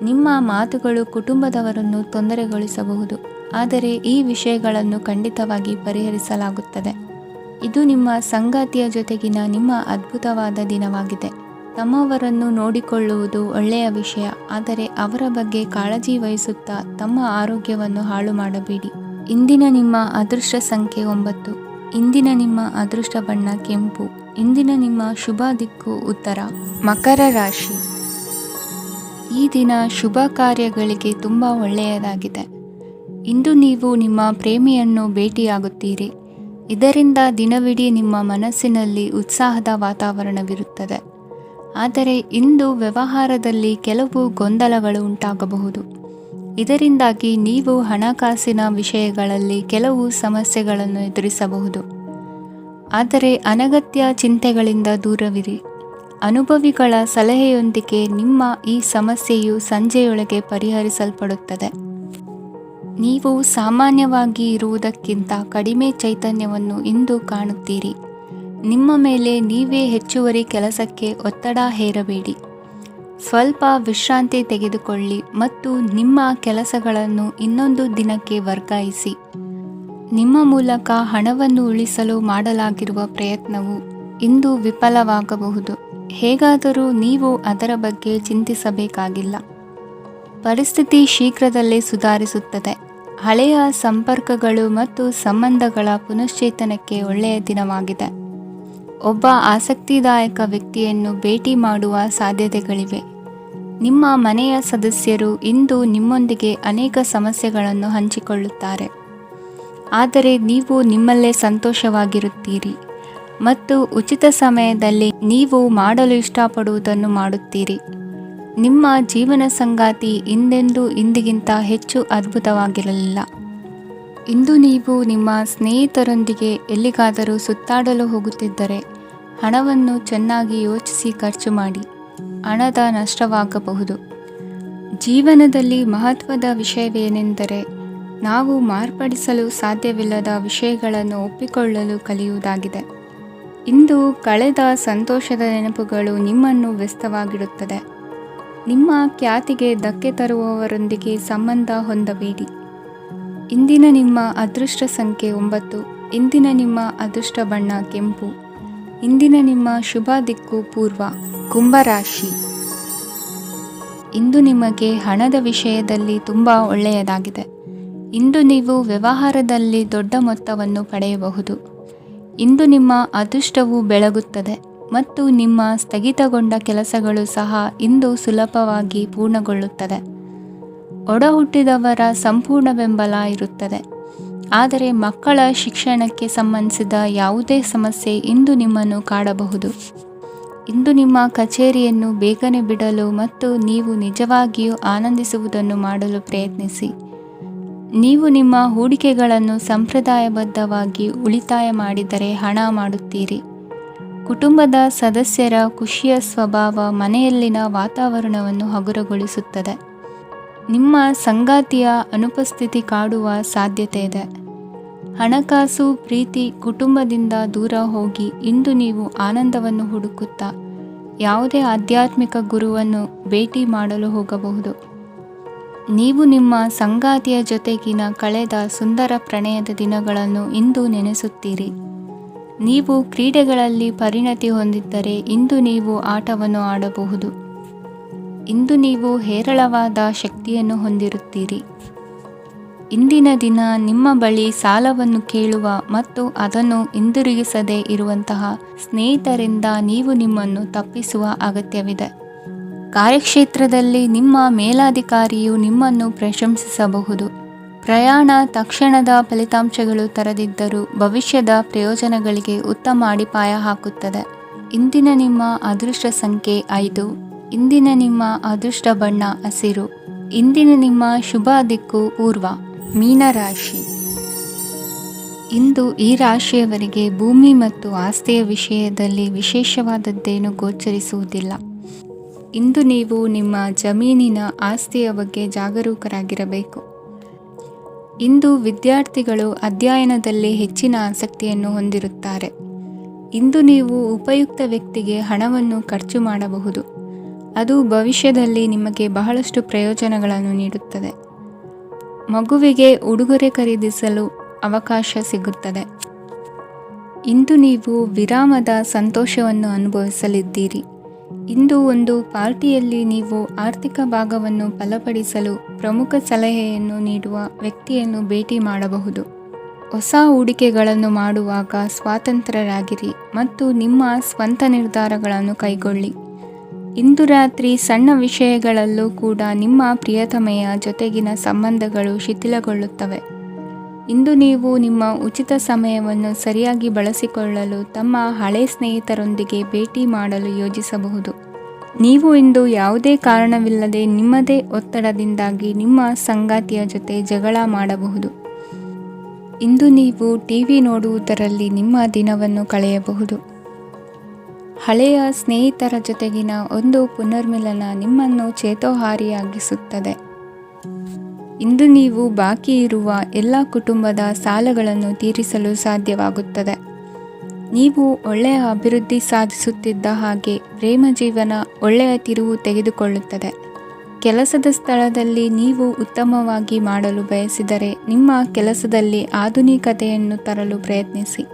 ನಿಮ್ಮ ಮಾತುಗಳು ಕುಟುಂಬದವರನ್ನು ತೊಂದರೆಗೊಳಿಸಬಹುದು, ಆದರೆ ಈ ವಿಷಯಗಳನ್ನು ಖಂಡಿತವಾಗಿ ಪರಿಹರಿಸಲಾಗುತ್ತದೆ. ಇದು ನಿಮ್ಮ ಸಂಗಾತಿಯ ಜೊತೆಗಿನ ನಿಮ್ಮ ಅದ್ಭುತವಾದ ದಿನವಾಗಿದೆ. ತಮ್ಮವರನ್ನು ನೋಡಿಕೊಳ್ಳುವುದು ಒಳ್ಳೆಯ ವಿಷಯ, ಆದರೆ ಅವರ ಬಗ್ಗೆ ಕಾಳಜಿ ವಹಿಸುತ್ತಾ ತಮ್ಮ ಆರೋಗ್ಯವನ್ನು ಹಾಳು ಮಾಡಬೇಡಿ. ಇಂದಿನ ನಿಮ್ಮ ಅದೃಷ್ಟ ಸಂಖ್ಯೆ 9. ಇಂದಿನ ನಿಮ್ಮ ಅದೃಷ್ಟ ಬಣ್ಣ ಕೆಂಪು. ಇಂದಿನ ನಿಮ್ಮ ಶುಭ ದಿಕ್ಕು ಉತ್ತರ. ಮಕರ ರಾಶಿ. ಈ ದಿನ ಶುಭ ಕಾರ್ಯಗಳಿಗೆ ತುಂಬ ಒಳ್ಳೆಯದಾಗಿದೆ. ಇಂದು ನೀವು ನಿಮ್ಮ ಪ್ರೇಮಿಯನ್ನು ಭೇಟಿಯಾಗುತ್ತೀರಿ. ಇದರಿಂದ ದಿನವಿಡೀ ನಿಮ್ಮ ಮನಸ್ಸಿನಲ್ಲಿ ಉತ್ಸಾಹದ ವಾತಾವರಣವಿರುತ್ತದೆ. ಆದರೆ ಇಂದು ವ್ಯವಹಾರದಲ್ಲಿ ಕೆಲವು ಗೊಂದಲಗಳು ಉಂಟಾಗಬಹುದು. ಇದರಿಂದಾಗಿ ನೀವು ಹಣಕಾಸಿನ ವಿಷಯಗಳಲ್ಲಿ ಕೆಲವು ಸಮಸ್ಯೆಗಳನ್ನು ಎದುರಿಸಬಹುದು. ಆದರೆ ಅನಗತ್ಯ ಚಿಂತೆಗಳಿಂದ ದೂರವಿರಿ. ಅನುಭವಿಗಳ ಸಲಹೆಯೊಂದಿಗೆ ನಿಮ್ಮ ಈ ಸಮಸ್ಯೆಯು ಸಂಜೆಯೊಳಗೆ ಪರಿಹರಿಸಲ್ಪಡುತ್ತದೆ. ನೀವು ಸಾಮಾನ್ಯವಾಗಿ ಇರುವುದಕ್ಕಿಂತ ಕಡಿಮೆ ಚೈತನ್ಯವನ್ನು ಇಂದು ಕಾಣುತ್ತೀರಿ. ನಿಮ್ಮ ಮೇಲೆ ನೀವೇ ಹೆಚ್ಚುವರಿ ಕೆಲಸಕ್ಕೆ ಒತ್ತಡ ಹೇರಬೇಡಿ. ಸ್ವಲ್ಪ ವಿಶ್ರಾಂತಿ ತೆಗೆದುಕೊಳ್ಳಿ ಮತ್ತು ನಿಮ್ಮ ಕೆಲಸಗಳನ್ನು ಇನ್ನೊಂದು ದಿನಕ್ಕೆ ವರ್ಗಾಯಿಸಿ. ನಿಮ್ಮ ಮೂಲಕ ಹಣವನ್ನು ಉಳಿಸಲು ಮಾಡಲಾಗಿರುವ ಪ್ರಯತ್ನವು ಇಂದು ವಿಫಲವಾಗಬಹುದು. ಹೇಗಾದರೂ ನೀವು ಅದರ ಬಗ್ಗೆ ಚಿಂತಿಸಬೇಕಾಗಿಲ್ಲ. ಪರಿಸ್ಥಿತಿ ಶೀಘ್ರದಲ್ಲೇ ಸುಧಾರಿಸುತ್ತದೆ. ಹಳೆಯ ಸಂಪರ್ಕಗಳು ಮತ್ತು ಸಂಬಂಧಗಳ ಪುನಶ್ಚೇತನಕ್ಕೆ ಒಳ್ಳೆಯ ದಿನವಾಗಿದೆ. ಒಬ್ಬ ಆಸಕ್ತಿದಾಯಕ ವ್ಯಕ್ತಿಯನ್ನು ಭೇಟಿ ಮಾಡುವ ಸಾಧ್ಯತೆಗಳಿವೆ. ನಿಮ್ಮ ಮನೆಯ ಸದಸ್ಯರು ಇಂದು ನಿಮ್ಮೊಂದಿಗೆ ಅನೇಕ ಸಮಸ್ಯೆಗಳನ್ನು ಹಂಚಿಕೊಳ್ಳುತ್ತಾರೆ, ಆದರೆ ನೀವು ನಿಮ್ಮಲ್ಲೇ ಸಂತೋಷವಾಗಿರುತ್ತೀರಿ ಮತ್ತು ಉಚಿತ ಸಮಯದಲ್ಲಿ ನೀವು ಮಾಡಲು ಇಷ್ಟಪಡುವುದನ್ನು ಮಾಡುತ್ತೀರಿ. ನಿಮ್ಮ ಜೀವನ ಸಂಗಾತಿ ಇಂದೆಂದೂ ಇಂದಿಗಿಂತ ಹೆಚ್ಚು ಅದ್ಭುತವಾಗಿರಲಿಲ್ಲ. ಇಂದು ನೀವು ನಿಮ್ಮ ಸ್ನೇಹಿತರೊಂದಿಗೆ ಎಲ್ಲಿಗಾದರೂ ಸುತ್ತಾಡಲು ಹೋಗುತ್ತಿದ್ದರೆ ಹಣವನ್ನು ಚೆನ್ನಾಗಿ ಯೋಚಿಸಿ ಖರ್ಚು ಮಾಡಿ. ಹಣದ ನಷ್ಟವಾಗಬಹುದು. ಜೀವನದಲ್ಲಿ ಮಹತ್ವದ ವಿಷಯವೇನೆಂದರೆ ನಾವು ಮಾರ್ಪಡಿಸಲು ಸಾಧ್ಯವಿಲ್ಲದ ವಿಷಯಗಳನ್ನು ಒಪ್ಪಿಕೊಳ್ಳಲು ಕಲಿಯುವುದಾಗಿದೆ. ಇಂದು ಕಳೆದ ಸಂತೋಷದ ನೆನಪುಗಳು ನಿಮ್ಮನ್ನು ವ್ಯಸ್ತವಾಗಿಡುತ್ತದೆ. ನಿಮ್ಮ ಖ್ಯಾತಿಗೆ ಧಕ್ಕೆ ತರುವವರೊಂದಿಗೆ ಸಂಬಂಧ ಹೊಂದಬೇಡಿ. ಇಂದಿನ ನಿಮ್ಮ ಅದೃಷ್ಟ ಸಂಖ್ಯೆ 9. ಇಂದಿನ ನಿಮ್ಮ ಅದೃಷ್ಟ ಬಣ್ಣ ಕೆಂಪು. ಇಂದಿನ ನಿಮ್ಮ ಶುಭ ದಿಕ್ಕು ಪೂರ್ವ. ಕುಂಭರಾಶಿ. ಇಂದು ನಿಮಗೆ ಹಣದ ವಿಷಯದಲ್ಲಿ ತುಂಬ ಒಳ್ಳೆಯದಾಗಿದೆ. ಇಂದು ನೀವು ವ್ಯವಹಾರದಲ್ಲಿ ದೊಡ್ಡ ಮೊತ್ತವನ್ನು ಪಡೆಯಬಹುದು. ಇಂದು ನಿಮ್ಮ ಅದೃಷ್ಟವು ಬೆಳಗುತ್ತದೆ ಮತ್ತು ನಿಮ್ಮ ಸ್ಥಗಿತಗೊಂಡ ಕೆಲಸಗಳು ಸಹ ಇಂದು ಸುಲಭವಾಗಿ ಪೂರ್ಣಗೊಳ್ಳುತ್ತದೆ. ಒಡಹುಟ್ಟಿದವರ ಸಂಪೂರ್ಣ ಬೆಂಬಲ ಇರುತ್ತದೆ. ಆದರೆ ಮಕ್ಕಳ ಶಿಕ್ಷಣಕ್ಕೆ ಸಂಬಂಧಿಸಿದ ಯಾವುದೇ ಸಮಸ್ಯೆ ಇಂದು ನಿಮ್ಮನ್ನು ಕಾಡಬಹುದು. ಇಂದು ನಿಮ್ಮ ಕಚೇರಿಯನ್ನು ಬೇಗನೆ ಬಿಡಲು ಮತ್ತು ನೀವು ನಿಜವಾಗಿಯೂ ಆನಂದಿಸುವುದನ್ನು ಮಾಡಲು ಪ್ರಯತ್ನಿಸಿ. ನೀವು ನಿಮ್ಮ ಹೂಡಿಕೆಗಳನ್ನು ಸಂಪ್ರದಾಯಬದ್ಧವಾಗಿ ಉಳಿತಾಯ ಮಾಡಿದರೆ ಹಣ ಮಾಡುತ್ತೀರಿ. ಕುಟುಂಬದ ಸದಸ್ಯರ ಖುಷಿಯ ಸ್ವಭಾವ ಮನೆಯಲ್ಲಿನ ವಾತಾವರಣವನ್ನು ಹಗುರಗೊಳಿಸುತ್ತದೆ. ನಿಮ್ಮ ಸಂಗಾತಿಯ ಅನುಪಸ್ಥಿತಿ ಕಾಡುವ ಸಾಧ್ಯತೆ ಇದೆ. ಹಣಕಾಸು, ಪ್ರೀತಿ, ಕುಟುಂಬದಿಂದ ದೂರ ಹೋಗಿ ಇಂದು ನೀವು ಆನಂದವನ್ನು ಹುಡುಕುತ್ತಾ ಯಾವುದೇ ಆಧ್ಯಾತ್ಮಿಕ ಗುರುವನ್ನು ಭೇಟಿ ಮಾಡಲು ಹೋಗಬಹುದು. ನೀವು ನಿಮ್ಮ ಸಂಗಾತಿಯ ಜೊತೆಗಿನ ಕಳೆದ ಸುಂದರ ಪ್ರಣಯದ ದಿನಗಳನ್ನು ಇಂದು ನೆನೆಸುತ್ತೀರಿ. ನೀವು ಕ್ರೀಡೆಗಳಲ್ಲಿ ಪರಿಣತಿ ಹೊಂದಿದ್ದರೆ ಇಂದು ನೀವು ಆಟವನ್ನು ಆಡಬಹುದು. ಇಂದು ನೀವು ಹೇರಳವಾದ ಶಕ್ತಿಯನ್ನು ಹೊಂದಿರುತ್ತೀರಿ. ಇಂದಿನ ದಿನ ನಿಮ್ಮ ಬಳಿ ಸಾಲವನ್ನು ಕೇಳುವ ಮತ್ತು ಅದನ್ನು ಹಿಂದಿರುಗಿಸದೇ ಇರುವಂತಹ ಸ್ನೇಹಿತರಿಂದ ನೀವು ನಿಮ್ಮನ್ನು ತಪ್ಪಿಸುವ ಅಗತ್ಯವಿದೆ. ಕಾರ್ಯಕ್ಷೇತ್ರದಲ್ಲಿ ನಿಮ್ಮ ಮೇಲಾಧಿಕಾರಿಯು ನಿಮ್ಮನ್ನು ಪ್ರಶಂಸಿಸಬಹುದು. ಪ್ರಯಾಣ ತಕ್ಷಣದ ಫಲಿತಾಂಶಗಳು ತರದಿದ್ದರೂ ಭವಿಷ್ಯದ ಪ್ರಯೋಜನಗಳಿಗೆ ಉತ್ತಮ ಅಡಿಪಾಯ ಹಾಕುತ್ತದೆ. ಇಂದಿನ ನಿಮ್ಮ ಅದೃಷ್ಟ ಸಂಖ್ಯೆ 5. ಇಂದಿನ ನಿಮ್ಮ ಅದೃಷ್ಟ ಬಣ್ಣ ಹಸಿರು. ಇಂದಿನ ನಿಮ್ಮ ಶುಭ ದಿಕ್ಕು ಪೂರ್ವ. ಮೀನರಾಶಿ. ಇಂದು ಈ ರಾಶಿಯವರಿಗೆ ಭೂಮಿ ಮತ್ತು ಆಸ್ತಿಯ ವಿಷಯದಲ್ಲಿ ವಿಶೇಷವಾದದ್ದೇನು ಗೋಚರಿಸುವುದಿಲ್ಲ. ಇಂದು ನೀವು ನಿಮ್ಮ ಜಮೀನಿನ ಆಸ್ತಿಯ ಬಗ್ಗೆ ಜಾಗರೂಕರಾಗಿರಬೇಕು. ಇಂದು ವಿದ್ಯಾರ್ಥಿಗಳು ಅಧ್ಯಯನದಲ್ಲಿ ಹೆಚ್ಚಿನ ಆಸಕ್ತಿಯನ್ನು ಹೊಂದಿರುತ್ತಾರೆ. ಇಂದು ನೀವು ಉಪಯುಕ್ತ ವ್ಯಕ್ತಿಗೆ ಹಣವನ್ನು ಖರ್ಚು ಮಾಡಬಹುದು. ಅದು ಭವಿಷ್ಯದಲ್ಲಿ ನಿಮಗೆ ಬಹಳಷ್ಟು ಪ್ರಯೋಜನಗಳನ್ನು ನೀಡುತ್ತದೆ. ಮಗುವಿಗೆ ಉಡುಗೊರೆ ಖರೀದಿಸಲು ಅವಕಾಶ ಸಿಗುತ್ತದೆ. ಇಂದು ನೀವು ವಿರಾಮದ ಸಂತೋಷವನ್ನು ಅನುಭವಿಸಲಿದ್ದೀರಿ. ಇಂದು ಒಂದು ಪಾರ್ಟಿಯಲ್ಲಿ ನೀವು ಆರ್ಥಿಕ ಭಾಗವನ್ನು ಬಲಪಡಿಸಲು ಪ್ರಮುಖ ಸಲಹೆಯನ್ನು ನೀಡುವ ವ್ಯಕ್ತಿಯನ್ನು ಭೇಟಿ ಮಾಡಬಹುದು. ಹೊಸ ಹೂಡಿಕೆಗಳನ್ನು ಮಾಡುವಾಗ ಸ್ವತಂತ್ರರಾಗಿರಿ ಮತ್ತು ನಿಮ್ಮ ಸ್ವಂತ ನಿರ್ಧಾರಗಳನ್ನು ಕೈಗೊಳ್ಳಿ. ಇಂದು ರಾತ್ರಿ ಸಣ್ಣ ವಿಷಯಗಳಲ್ಲೂ ಕೂಡ ನಿಮ್ಮ ಪ್ರಿಯತಮೆಯ ಜೊತೆಗಿನ ಸಂಬಂಧಗಳು ಶಿಥಿಲಗೊಳ್ಳುತ್ತವೆ. ಇಂದು ನೀವು ನಿಮ್ಮ ಉಚಿತ ಸಮಯವನ್ನು ಸರಿಯಾಗಿ ಬಳಸಿಕೊಳ್ಳಲು ತಮ್ಮ ಹಳೆ ಸ್ನೇಹಿತರೊಂದಿಗೆ ಭೇಟಿ ಮಾಡಲು ಯೋಜಿಸಬಹುದು. ನೀವು ಇಂದು ಯಾವುದೇ ಕಾರಣವಿಲ್ಲದೆ ನಿಮ್ಮದೇ ಒತ್ತಡದಿಂದಾಗಿ ನಿಮ್ಮ ಸಂಗಾತಿಯ ಜೊತೆ ಜಗಳ ಮಾಡಬಹುದು. ಇಂದು ನೀವು ಟಿವಿ ನೋಡುವುದರಲ್ಲಿ ನಿಮ್ಮ ದಿನವನ್ನು ಕಳೆಯಬಹುದು. ಹಳೆಯ ಸ್ನೇಹಿತರ ಜೊತೆಗಿನ ಒಂದು ಪುನರ್ಮಿಲನ ನಿಮ್ಮನ್ನು ಚೇತೋಹಾರಿಯಾಗಿಸುತ್ತದೆ. ಇಂದು ನೀವು ಬಾಕಿ ಇರುವ ಎಲ್ಲ ಕುಟುಂಬದ ಸಾಲಗಳನ್ನು ತೀರಿಸಲು ಸಾಧ್ಯವಾಗುತ್ತದೆ. ನೀವು ಒಳ್ಳೆಯ ಅಭಿವೃದ್ಧಿ ಸಾಧಿಸುತ್ತಿದ್ದ ಹಾಗೆ ಪ್ರೇಮ ಜೀವನ ಒಳ್ಳೆಯ ತಿರುವು ತೆಗೆದುಕೊಳ್ಳುತ್ತದೆ. ಕೆಲಸದ ಸ್ಥಳದಲ್ಲಿ ನೀವು ಉತ್ತಮವಾಗಿ ಮಾಡಲು ಬಯಸಿದರೆ ನಿಮ್ಮ ಕೆಲಸದಲ್ಲಿ ಆಧುನಿಕತೆಯನ್ನು ತರಲು ಪ್ರಯತ್ನಿಸಿ.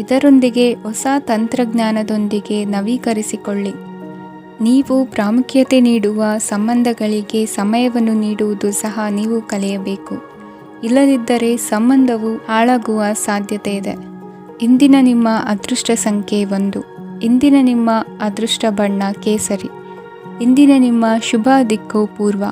ಇದರೊಂದಿಗೆ ಹೊಸ ತಂತ್ರಜ್ಞಾನದೊಂದಿಗೆ ನವೀಕರಿಸಿಕೊಳ್ಳಿ. ನೀವು ಪ್ರಾಮುಖ್ಯತೆ ನೀಡುವ ಸಂಬಂಧಗಳಿಗೆ ಸಮಯವನ್ನು ನೀಡುವುದು ಸಹ ನೀವು ಕಲಿಯಬೇಕು. ಇಲ್ಲದಿದ್ದರೆ ಸಂಬಂಧವು ಹಾಳಾಗುವ ಸಾಧ್ಯತೆ ಇದೆ. ಇಂದಿನ ನಿಮ್ಮ ಅದೃಷ್ಟ ಸಂಖ್ಯೆ 1. ಇಂದಿನ ನಿಮ್ಮ ಅದೃಷ್ಟ ಬಣ್ಣ ಕೇಸರಿ. ಇಂದಿನ ನಿಮ್ಮ ಶುಭ ದಿಕ್ಕು ಪೂರ್ವ.